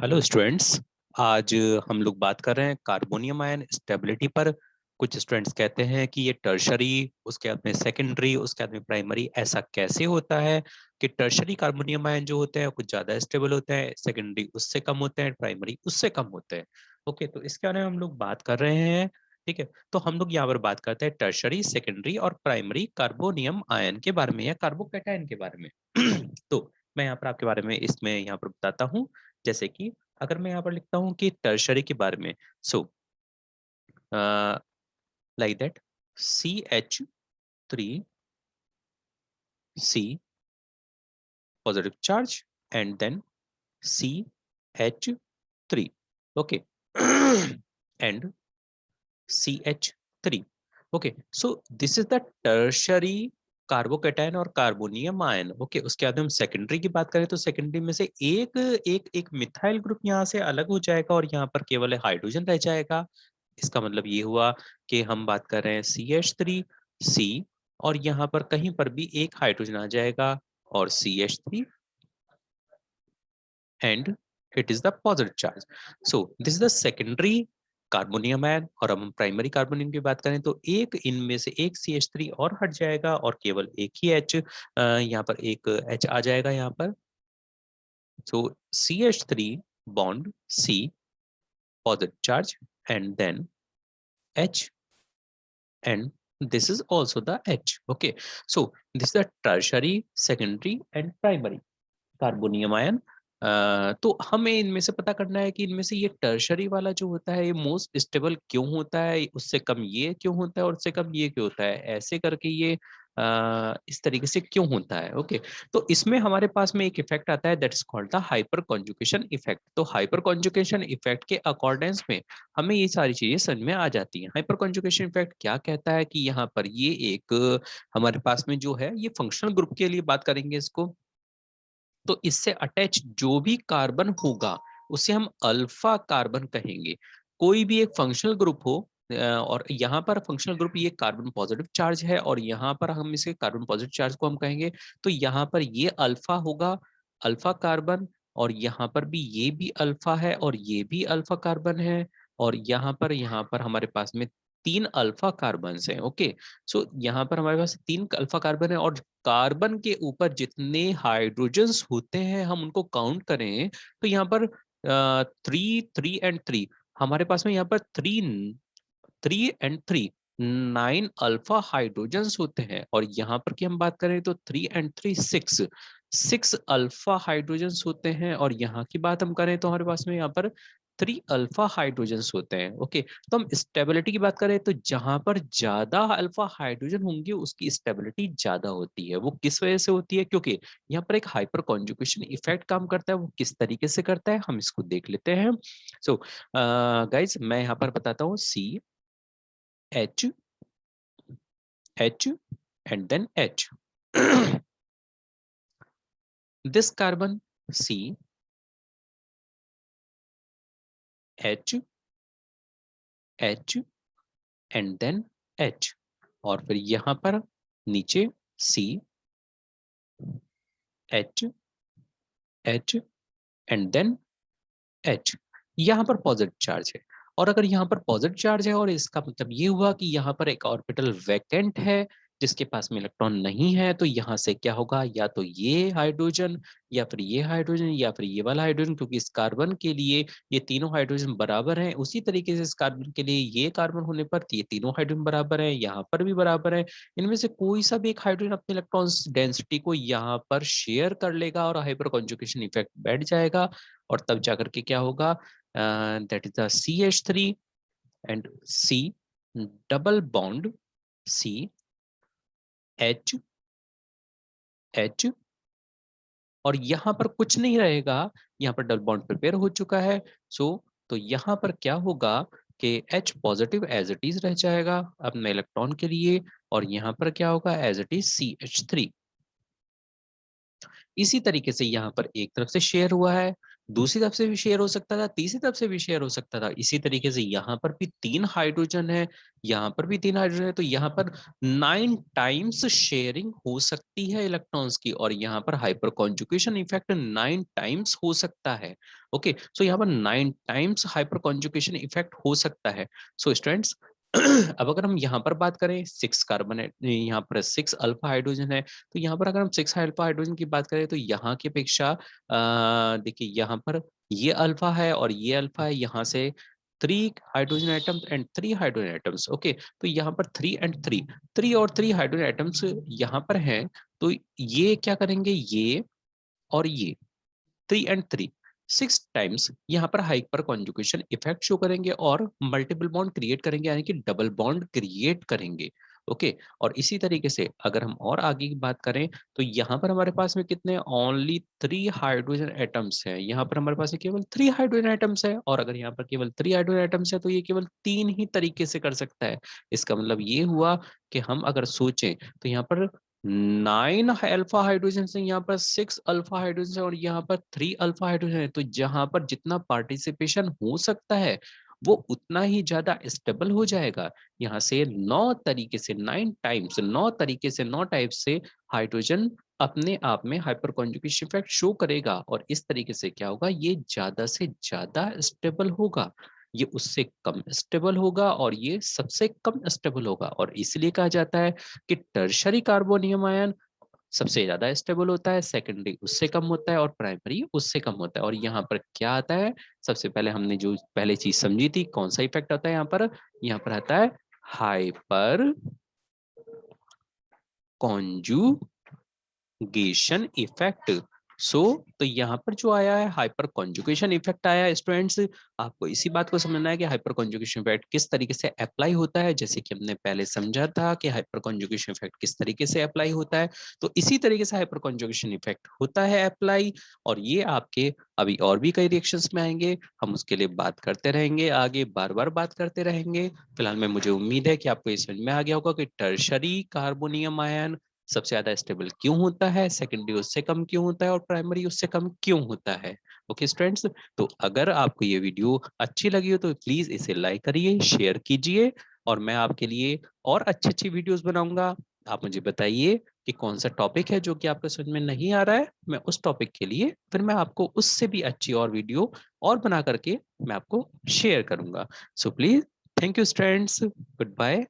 Hello students. आज हम लोग बात कर रहे हैं कार्बोनियम आयन स्टेबिलिटी पर। कुछ स्टूडेंट्स कहते हैं कि ये टर्शरी, उसके बाद में सेकेंडरी, उसके बाद में प्राइमरी। ऐसा कैसे होता है कि टर्शरी कार्बोनियम आयन जो होते हैं कुछ ज्यादा स्टेबल होते हैं, सेकेंडरी उससे कम होते हैं, प्राइमरी उससे कम होते हैं। ओके, तो इसके बारे में हम लोग बात कर रहे हैं। ठीक है, तो हम लोग यहाँ पर बात करते हैं टर्शरी, सेकेंडरी और प्राइमरी कार्बोनियम आयन के बारे में या कार्बोकैटायन के बारे में। तो मैं यहाँ पर आपके बारे में इसमें यहाँ पर बताता हूँ। जैसे कि अगर मैं यहाँ पर लिखता हूँ कि टर्शरी के बारे में, so like that CH3 C positive charge and then CH3, okay, and CH3, okay, so this is the tertiary carbocation और कार्बोनियम आयन। ओके, उसके बाद हम सेकेंडरी की बात करें तो सेकेंडरी में से एक एक एक मिथाइल ग्रुप यहाँ से अलग हो जाएगा और यहाँ पर केवल हाइड्रोजन रह जाएगा। इसका मतलब ये हुआ कि हम बात कर रहे हैं CH3C और यहाँ पर कहीं पर भी एक हाइड्रोजन आ जाएगा और CH3 and it is the positive charge. So this is the secondary carbonium ion. और अब हम प्राइमरी कार्बोनियम की बात करें तो एक इनमें से एक CH3 और हट जाएगा और केवल एक ही H, यहाँ पर एक H आ जाएगा यहाँ पर। So CH3 bond C positive charge and then H, and this is also the H. Okay, so this is the tertiary, secondary and primary carbonium ion. तो हमें इनमें से पता करना है कि इनमें से ये टर्शरी वाला जो होता है ये मोस्ट स्टेबल क्यों होता है, उससे कम ये क्यों होता है और उससे कम ये क्यों होता है, ऐसे करके ये इस तरीके से क्यों होता है। ओके, तो इसमें हमारे पास में एक इफेक्ट आता है that is called the hyper conjugation effect. तो हाइपर कॉन्जुगेशन इफेक्ट के अकॉर्डेंस में हमें ये सारी चीजें समझ में आ जाती हैं। हाइपर कॉन्जुगेशन इफेक्ट क्या कहता है कि यहाँ पर ये एक हमारे पास में जो है ये फंक्शनल ग्रुप के लिए बात करेंगे इसको। तो इससे अटैच जो भी कार्बन होगा उसे हम अल्फा कार्बन कहेंगे। कोई भी एक फंक्शनल ग्रुप हो, और यहाँ पर फंक्शनल ग्रुप ये कार्बन पॉजिटिव चार्ज है और यहाँ पर हम इसे कार्बन पॉजिटिव चार्ज को हम कहेंगे। तो यहाँ पर ये अल्फा होगा, अल्फा कार्बन, और यहाँ पर भी ये भी अल्फा है और ये भी अल्फा कार्बन है। और यहाँ पर हमारे पास में तीन अल्फा कार्बन हैं। ओके, सो यहाँ पर हमारे पास तीन अल्फा कार्बन है और कार्बन के ऊपर जितने हाइड्रोजन्स होते हैं हम उनको काउंट करें तो यहाँ पर 3 3 एंड 3 हमारे पास में यहाँ पर 3 3 एंड 3 9 अल्फा हाइड्रोजन्स होते हैं। और यहाँ पर की हम बात करें तो 3 एंड 3 6 6 अल्फा हाइड्रोजन्स होते हैं। और यहाँ की बात हम करें तो हमारे पास में यहाँ पर 3 अल्फा हाइड्रोजन्स होते हैं। ओके, तो हम स्टेबिलिटी की बात करें तो जहां पर ज्यादा अल्फा हाइड्रोजन होंगे उसकी स्टेबिलिटी ज्यादा होती है। वो किस वजह से होती है, क्योंकि यहाँ पर एक हाइपर कॉन्जुगेशन इफेक्ट काम करता है। वो किस तरीके से करता है हम इसको देख लेते हैं। सो गाइज मैं यहाँ पर बताता हूँ CH H and then H. This carbon C H H and then H, और फिर यहाँ पर नीचे C H H and then H। यहाँ पर पॉजिटिव चार्ज है। और अगर यहाँ पर पॉजिटिव चार्ज है और इसका मतलब ये हुआ कि यहाँ पर एक ऑर्बिटल वैकेंट है जिसके पास में इलेक्ट्रॉन नहीं है, तो यहाँ से क्या होगा, या तो ये हाइड्रोजन या फिर ये हाइड्रोजन या फिर ये वाला हाइड्रोजन, क्योंकि इस कार्बन के लिए ये तीनों हाइड्रोजन बराबर हैं। उसी तरीके से इस कार्बन के लिए ये कार्बन होने पर ये तीनों हाइड्रोजन बराबर है, यहाँ पर भी बराबर है। इनमें से कोई सा भी एक हाइड्रोजन अपने इलेक्ट्रॉन डेंसिटी को यहाँ पर शेयर कर लेगा और हाइपर कॉन्जुगेशन इफेक्ट बैठ जाएगा। और तब जाकर के क्या होगा, that is the CH3 and C double bond C H H, और यहाँ पर कुछ नहीं रहेगा, यहाँ पर डबल बॉन्ड प्रिपेयर हो चुका है। तो यहाँ पर क्या होगा कि H positive as it is रह जाएगा अपने इलेक्ट्रॉन के लिए, और यहाँ पर क्या होगा एज इट इज CH3। इसी तरीके से यहाँ पर एक तरफ से शेयर हुआ है दूसरी तरफ से भी शेयर हो सकता था, तीसरी तरफ से भी शेयर हो सकता था। इसी तरीके से यहाँ पर भी 3 हाइड्रोजन है, यहाँ पर भी 3 हाइड्रोजन है, तो यहाँ पर 9 टाइम्स शेयरिंग हो सकती है इलेक्ट्रॉन्स की, और यहाँ पर हाइपर कॉन्जुगेशन इफेक्ट 9 टाइम्स हो सकता है। ओके, सो यहाँ पर 9 टाइम्स हाइपर कॉन्जुगेशन इफेक्ट हो सकता है। सो स्टूडेंट्स, अब अगर हम यहाँ पर बात करें 6 कार्बन है, यहाँ पर 6 अल्फा हाइड्रोजन है, तो यहाँ पर अगर हम 6 अल्फा हाइड्रोजन की बात करें तो यहाँ की अपेक्षा देखिए यहाँ पर ये अल्फा है और ये अल्फा है, यहाँ से 3 hydrogen atoms and 3 hydrogen atoms. Okay, तो यहाँ पर 3 एंड 3, 3 और 3 हाइड्रोजन एटम्स यहाँ पर हैं, तो ये क्या करेंगे, ये और ये 3 एंड 3 6 टाइम्स यहाँ पर हाइपर कॉन्जुगेशन इफेक्ट शो करेंगे और मल्टीपल बॉन्ड क्रिएट करेंगे, यानी कि डबल बॉन्ड क्रिएट करेंगे। ओके, और इसी तरीके से अगर हम और आगे की बात करें तो यहाँ पर हमारे पास में कितने, ओनली 3 हाइड्रोजन एटम्स है। यहाँ पर हमारे पास केवल 3 हाइड्रोजन एटम्स है, और अगर यहाँ पर केवल 3 हाइड्रोजन एटम्स है तो ये केवल 3 ही तरीके से कर सकता है। इसका मतलब ये हुआ कि हम अगर सोचें तो यहाँ पर 9 अल्फा हाइड्रोजन है, यहाँ पर 6 अल्फा हाइड्रोजन है, और यहाँ पर 3 अल्फा हाइड्रोजन है। तो जहां पर जितना पार्टिसिपेशन हो सकता है वो उतना ही ज्यादा स्टेबल हो जाएगा। यहाँ से 9 तरीके से 9 टाइम्स 9 तरीके से 9 टाइप से हाइड्रोजन अपने आप में हाइपर कॉन्जुगेशन इफेक्ट शो करेगा, और इस तरीके से क्या होगा, ये ज्यादा से ज्यादा स्टेबल होगा, ये उससे कम स्टेबल होगा, और ये सबसे कम स्टेबल होगा। और इसलिए कहा जाता है कि टर्शरी कार्बोनियम आयन सबसे ज्यादा स्टेबल होता है, सेकेंडरी उससे कम होता है, और प्राइमरी उससे कम होता है। और यहाँ पर क्या आता है, सबसे पहले हमने जो पहले चीज समझी थी, कौन सा इफेक्ट आता है यहाँ पर आता है हाइपर कॉन्जुगेशन इफेक्ट। तो यहाँ पर जो आया है हाइपर कॉन्जुगेशन इफेक्ट आया है स्टूडेंट्स। आपको इसी बात को समझना है कि हाइपर कॉन्जुगेशन इफेक्ट किस तरीके से अप्लाई होता है, जैसे कि हमने पहले समझा था कि हाइपर कॉन्जुगेशन इफेक्ट किस तरीके से अप्लाई होता है, तो इसी तरीके से हाइपर कॉन्जुगेशन इफेक्ट होता है अप्लाई। और ये आपके अभी और भी कई रिएक्शंस में आएंगे, हम उसके लिए बात करते रहेंगे, आगे बार बार बात करते रहेंगे। फिलहाल में मुझे उम्मीद है कि आपको ये समझ में आ गया होगा कि टर्शरी कार्बोनियम आयन सबसे ज्यादा स्टेबल क्यों होता है, सेकेंडरी उससे कम क्यों होता है, और प्राइमरी उससे कम क्यों होता है। ओके स्टूडेंट्स, तो अगर आपको ये वीडियो अच्छी लगी हो तो प्लीज इसे लाइक करिए, शेयर कीजिए, और मैं आपके लिए और अच्छी अच्छी वीडियोस बनाऊंगा। आप मुझे बताइए कि कौन सा टॉपिक है जो कि आपको समझ में नहीं आ रहा है, मैं उस टॉपिक के लिए फिर मैं आपको उससे भी अच्छी और वीडियो और बना करके मैं आपको शेयर करूंगा। So please, thank you students, good bye.